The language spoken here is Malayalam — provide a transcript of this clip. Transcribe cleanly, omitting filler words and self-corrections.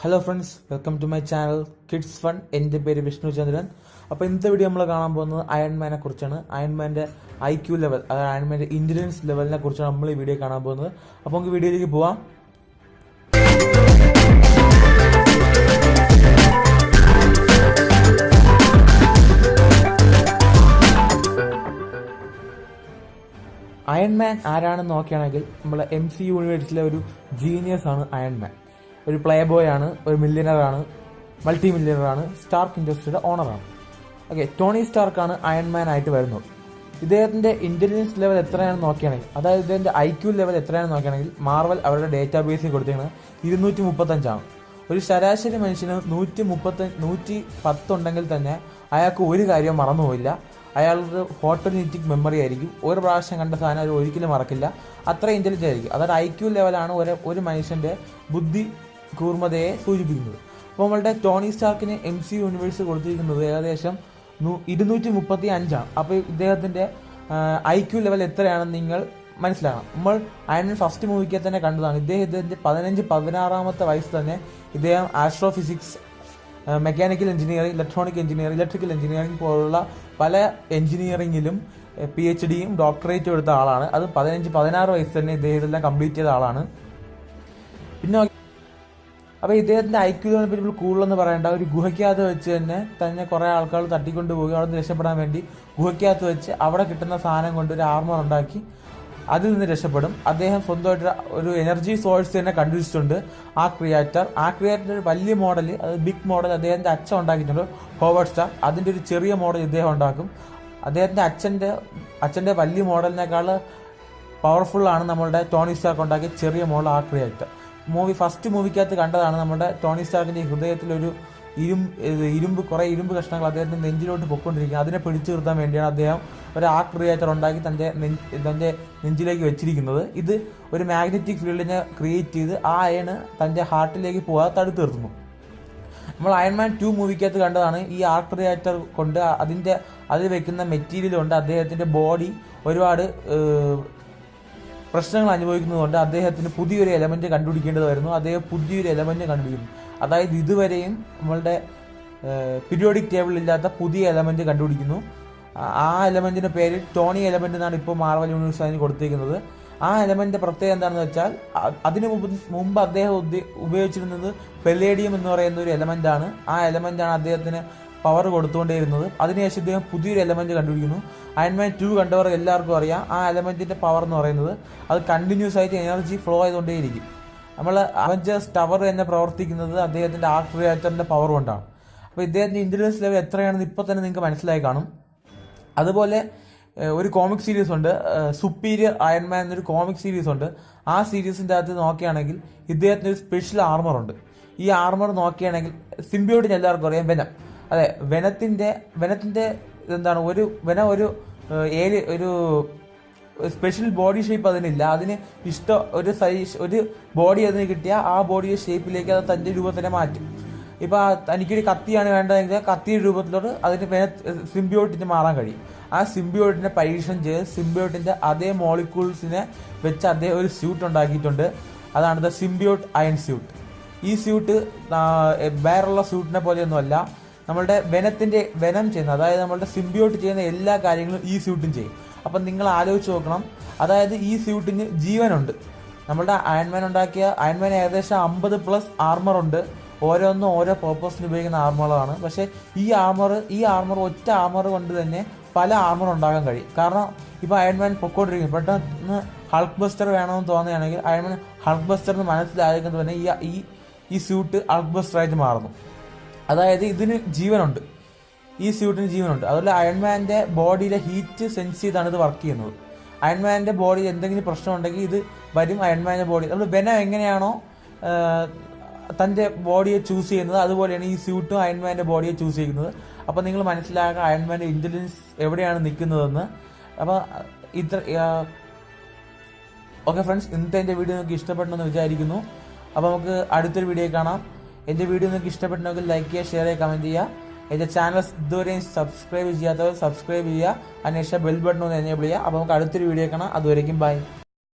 Hello friends, welcome to my channel kids fun. എൻ്റെ പേര് വിഷ്ണു ചന്ദ്രൻ. അപ്പോൾ ഇന്നത്തെ വീഡിയോ നമ്മൾ കാണാൻ പോകുന്നത് അയൺമാനെ കുറിച്ചാണ്. അയൺമാൻ്റെ IQ ലെവൽ, അതായത് അയൺമാൻ്റെ ഇൻ്റലിജൻസ് ലെവലിനെ കുറിച്ചാണ് നമ്മൾ ഈ വീഡിയോ കാണാൻ പോകുന്നത്. അപ്പോൾ നമുക്ക് വീഡിയോയിലേക്ക് പോവാം. അയൺമാൻ ആരാണെന്ന് നോക്കുകയാണെങ്കിൽ നമ്മളെ MC യൂണിവേഴ്സിലെ ഒരു ജീനിയസ് ആണ് അയൺമാൻ. ഒരു പ്ലേ ബോയ് ആണ്, ഒരു മില്യനറാണ്, മൾട്ടി മില്യനറാണ്, സ്റ്റാർക്ക് ഇൻഡസ്ട്രിയുടെ ഓണറാണ്. ഓക്കെ, ടോണി സ്റ്റാർക്കാണ് അയൺമാൻ ആയിട്ട് വരുന്നത്. ഇദ്ദേഹത്തിൻ്റെ ഇൻ്റലിജൻസ് ലെവൽ എത്രയാണെന്ന് നോക്കുകയാണെങ്കിൽ, അതായത് ഇദ്ദേഹത്തിൻ്റെ IQ ലെവൽ എത്രയാണെന്ന് നോക്കുകയാണെങ്കിൽ, മാർവൽ അവരുടെ ഡേറ്റാബേസിൽ കൊടുത്തിരിക്കുന്നത് 235 ഒരു ശരാശരി മനുഷ്യന് 110 ഉണ്ടെങ്കിൽ തന്നെ അയാൾക്ക് ഒരു കാര്യവും മറന്നുപോയില്ല. അയാൾക്ക് ഫോട്ടോജനിറ്റിക് മെമ്മറി ആയിരിക്കും. ഒരു പ്രാവശ്യം കണ്ട സാധനം അത് ഒരിക്കലും മറക്കില്ല. അത്ര ഇൻ്റലിജൻ്റ് ആയിരിക്കും. അതായത് IQ ലെവലാണ് ഒരു മനുഷ്യൻ്റെ ബുദ്ധി കൂർമ്മതയെ സൂചിപ്പിക്കുന്നത്. അപ്പോൾ നമ്മളുടെ ടോണി സ്റ്റാർക്കിന് MC യൂണിവേഴ്സ് കൊടുത്തിരിക്കുന്നത് ഏകദേശം 235. അപ്പോൾ ഇദ്ദേഹത്തിൻ്റെ IQ ലെവൽ എത്രയാണെന്ന് നിങ്ങൾ മനസ്സിലാക്കണം. നമ്മൾ അയൺമാൻ ഫസ്റ്റ് മൂവിക്ക് തന്നെ കണ്ടതാണ്. ഇദ്ദേഹത്തിൻ്റെ 15-16 വയസ്സ് തന്നെ ഇദ്ദേഹം astrophysics, mechanical engineering, electrical engineering പോലുള്ള പല എഞ്ചിനീയറിംഗിലും PhDയും ഡോക്ടറേറ്റും എടുത്ത ആളാണ്. അത് 15-16 വയസ്സ് തന്നെ ഇദ്ദേഹത്തെല്ലാം കംപ്ലീറ്റ് ചെയ്ത ആളാണ്. പിന്നെ അപ്പോൾ ഇദ്ദേഹത്തിൻ്റെ IQ ലെവലിനെ പറ്റി നമ്മൾ കൂടുതലെന്ന് പറയേണ്ട, ഒരു ഗുഹയ്ക്കകത്ത് വെച്ച് തന്നെ കുറേ ആൾക്കാർ തട്ടിക്കൊണ്ട് പോവുക, അവിടെ നിന്ന് രക്ഷപ്പെടാൻ വേണ്ടി ഗുഹയ്ക്കകത്ത് വെച്ച് അവിടെ കിട്ടുന്ന സാധനം കൊണ്ട് ഒരു ആർമർ ഉണ്ടാക്കി അതിൽ നിന്ന് രക്ഷപ്പെടും. അദ്ദേഹം സ്വന്തമായിട്ട് ഒരു എനർജി സോഴ്സ് തന്നെ കണ്ടുപിടിച്ചിട്ടുണ്ട്, ആ ക്രിയേറ്റർ ഒരു വലിയ മോഡൽ, അത് ബിഗ് മോഡൽ അദ്ദേഹത്തിൻ്റെ അച്ഛൻ ഉണ്ടാക്കിയിട്ടുണ്ട്, ഹോവർഡ് സ്റ്റാർ. അതിൻ്റെ ഒരു ചെറിയ മോഡൽ ഇദ്ദേഹം ഉണ്ടാക്കും. അദ്ദേഹത്തിൻ്റെ അച്ഛൻ്റെ വലിയ മോഡലിനേക്കാൾ പവർഫുള്ളാണ് നമ്മളുടെ ടോണി സ്റ്റാർക്ക് ഉണ്ടാക്കിയ ചെറിയ മോഡൽ, ആ ക്രിയേറ്റർ. ഫസ്റ്റ് മൂവിക്കകത്ത് കണ്ടതാണ് നമ്മുടെ ടോണി സ്റ്റാർക്കിൻ്റെ ഹൃദയത്തിലൊരു കുറേ ഇരുമ്പ് കഷ്ണങ്ങൾ അദ്ദേഹത്തിൻ്റെ നെഞ്ചിലോട്ട് പൊയ്ക്കൊണ്ടിരിക്കുന്നത്. അതിനെ പിടിച്ചു നിർത്താൻ വേണ്ടിയാണ് അദ്ദേഹം ഒരു ആർക്ക് ക്രിയേറ്റർ ഉണ്ടാക്കി തൻ്റെ നെഞ്ചിലേക്ക് വെച്ചിരിക്കുന്നത്. ഇത് ഒരു മാഗ്നറ്റിക് ഫീൽഡിനെ ക്രിയേറ്റ് ചെയ്ത് ആ അയണ് തൻ്റെ ഹാർട്ടിലേക്ക് പോകാതെ തടുത്തു നിർത്തുന്നു. നമ്മൾ അയൺമാൻ 2 മൂവിക്കകത്ത് കണ്ടതാണ്. ഈ ആർക്ക് ക്രിയേറ്റർ കൊണ്ട് അതിൽ വെക്കുന്ന മെറ്റീരിയൽ കൊണ്ട് അദ്ദേഹത്തിൻ്റെ ബോഡി ഒരുപാട് പ്രശ്നങ്ങൾ അനുഭവിക്കുന്നതുകൊണ്ട് അദ്ദേഹത്തിന് പുതിയൊരു എലമെൻറ്റ് കണ്ടുപിടിക്കേണ്ടത് വരുന്നു. അദ്ദേഹം പുതിയൊരു എലമെൻറ്റ് കണ്ടുപിടിക്കുന്നു. അതായത് ഇതുവരെയും നമ്മളുടെ പീരിയോഡിക് ടേബിളിലില്ലാത്ത പുതിയ എലമെൻറ്റ് കണ്ടുപിടിക്കുന്നു. ആ എലമെൻറ്റിൻ്റെ പേര് ടോണി എലമെൻറ്റ് എന്നാണ് ഇപ്പോൾ മാർവൽ യൂണിവേഴ്സ് അതിന് കൊടുത്തിരിക്കുന്നത്. ആ എലമെൻറ്റിൻ്റെ പ്രത്യേകത എന്താണെന്ന് വെച്ചാൽ, അതിനു മുമ്പ് അദ്ദേഹം ഉപയോഗിച്ചിരുന്നത് പെല്ലേഡിയം എന്ന് പറയുന്ന ഒരു എലമെൻറ്റാണ്. ആ എലമെൻറ്റാണ് അദ്ദേഹത്തിന് പവർ കൊടുത്തുകൊണ്ടേയിരുന്നത്. അതിനുശേഷം ഇദ്ദേഹം പുതിയൊരു എലമെൻറ്റ് കണ്ടുപിടിക്കുന്നു. അയൺമാൻ 2 കണ്ടവർ എല്ലാവർക്കും അറിയാം, ആ എലമെൻറ്റിൻ്റെ പവർ എന്ന് പറയുന്നത് അത് കണ്ടിന്യൂസ് ആയിട്ട് എനർജി ഫ്ലോ ചെയ്തുകൊണ്ടേയിരിക്കും. നമ്മൾ അവഞ്ചേഴ്സ് ടവർ തന്നെ പ്രവർത്തിക്കുന്നത് അദ്ദേഹത്തിൻ്റെ ആർക്ക് ക്രിയേറ്ററിൻ്റെ പവർ കൊണ്ടാണ്. അപ്പോൾ ഇദ്ദേഹത്തിൻ്റെ ഇൻ്റലിജൻസ് ലെവൽ എത്രയാണെന്ന് ഇപ്പോൾ തന്നെ നിങ്ങൾക്ക് മനസ്സിലായി കാണും. അതുപോലെ ഒരു കോമിക് സീരീസ് ഉണ്ട്, സുപ്പീരിയർ അയൺമാൻ എന്നൊരു കോമിക് സീരീസ് ഉണ്ട്. ആ സീരീസിൻ്റെ അകത്ത് നോക്കുകയാണെങ്കിൽ ഇദ്ദേഹത്തിന് ഒരു സ്പെഷ്യൽ ആർമർ ഉണ്ട്. ഈ ആർമർ നോക്കുകയാണെങ്കിൽ സിംബിയോട്ടിന് എല്ലാവർക്കും അറിയാം, വെനം. അതെ, വെനത്തിൻ്റെ എന്താണ്, ഒരു സ്പെഷ്യൽ ബോഡി ഷേപ്പ് അതിനില്ല. അതിന് ഒരു ബോഡി അതിന് കിട്ടിയാൽ ആ ബോഡിയുടെ ഷേപ്പിലേക്ക് അത് തൻ്റെ രൂപത്തിനെ മാറ്റും. ഇപ്പോൾ തനിക്കൊരു കത്തിയാണ് വേണ്ടതെങ്കിൽ കത്തിയുടെ രൂപത്തിലോട്ട് അതിന് സിംബിയോട്ടിന് മാറാൻ കഴിയും. ആ സിംബിയോട്ടിനെ പരീക്ഷണം ചെയ്ത് സിംബിയോട്ടിൻ്റെ അതേ മോളിക്യൂൾസിനെ വെച്ച് അദ്ദേഹം ഒരു സ്യൂട്ട് ഉണ്ടാക്കിയിട്ടുണ്ട്. അതാണ് ദ സിംബിയോട്ട് അയൺ സ്യൂട്ട്. ഈ സ്യൂട്ട് വേറുള്ള സ്യൂട്ടിനെ പോലെയൊന്നുമല്ല. നമ്മളുടെ വെനം ചെയ്യുന്ന, അതായത് നമ്മളുടെ സിംബിയോട്ട് ചെയ്യുന്ന എല്ലാ കാര്യങ്ങളും ഈ സ്യൂട്ടും ചെയ്യും. അപ്പം നിങ്ങൾ ആലോചിച്ച് നോക്കണം, അതായത് ഈ സ്യൂട്ടിന് ജീവനുണ്ട്. നമ്മളുടെ അയൺമാൻ ഏകദേശം 50+ ആർമർ ഉണ്ട്. ഓരോന്നും ഓരോ പർപ്പസിന് ഉപയോഗിക്കുന്ന ആർമറുകളാണ്. പക്ഷേ ഈ ആർമർ ഒറ്റ ആർമർ കൊണ്ട് തന്നെ പല ആർമർ ഉണ്ടാകാൻ കഴിയും. കാരണം ഇപ്പോൾ അയൺമാൻ പൊക്കോണ്ടിരിക്കുന്നു, പെട്ടെന്ന് ഹൾക്ക് ബസ്റ്റർ വേണമെന്ന് തോന്നുകയാണെങ്കിൽ അയൺമാൻ ഹൾക്ക് ബസ്റ്റർ എന്ന് മനസ്സിലാക്കുന്നത് തന്നെ ഈ സ്യൂട്ട് ഹൾക്ക് ബസ്റ്ററായിട്ട് മാറുന്നു. അതായത് ഇതിന് ജീവനുണ്ട്, ഈ സ്യൂട്ടിന് ജീവനുണ്ട്. അതുപോലെ അയൺമാൻ്റെ ബോഡിയിലെ ഹീറ്റ് സെൻസ് ചെയ്താണ് ഇത് വർക്ക് ചെയ്യുന്നത്. അയൺമാൻ്റെ ബോഡിയിൽ എന്തെങ്കിലും പ്രശ്നമുണ്ടെങ്കിൽ ഇത് വരും അയൺമാൻ്റെ ബോഡി. നമ്മൾ വെനം എങ്ങനെയാണോ തൻ്റെ ബോഡിയെ ചൂസ് ചെയ്യുന്നത്, അതുപോലെയാണ് ഈ സ്യൂട്ടും അയൺമാൻ്റെ ബോഡിയെ ചൂസ് ചെയ്യുന്നത്. അപ്പോൾ നിങ്ങൾ മനസ്സിലാക്കുക അയൺമാൻ്റെ ഇൻ്റലിജൻസ് എവിടെയാണ് നിൽക്കുന്നതെന്ന്. അപ്പോൾ ഓക്കെ ഫ്രണ്ട്സ്, ഇന്നത്തെ എൻ്റെ വീഡിയോ നിങ്ങൾക്ക് ഇഷ്ടപ്പെട്ടെന്ന് വിചാരിക്കുന്നു. അപ്പോൾ നമുക്ക് അടുത്തൊരു വീഡിയോ കാണാം. എൻ്റെ വീഡിയോ നിങ്ങൾക്ക് ഇഷ്ടപ്പെട്ടെങ്കിൽ ലൈക്ക് ചെയ്യുക, ഷെയർ ചെയ്യുക, കമൻറ്റ് ചെയ്യുക. എൻ്റെ ചാനൽ ഇതുവരെയും സബ്സ്ക്രൈബ് ചെയ്യാത്തവർ സബ്സ്ക്രൈബ് ചെയ്യുക. അതിനുശേഷം ബെൽ ബട്ടൺ ഒന്ന് എനേബിൾ ചെയ്യുക. അപ്പോൾ നമുക്ക് അടുത്തൊരു വീഡിയോ കാണാം. അതുവരേക്കും ബൈ.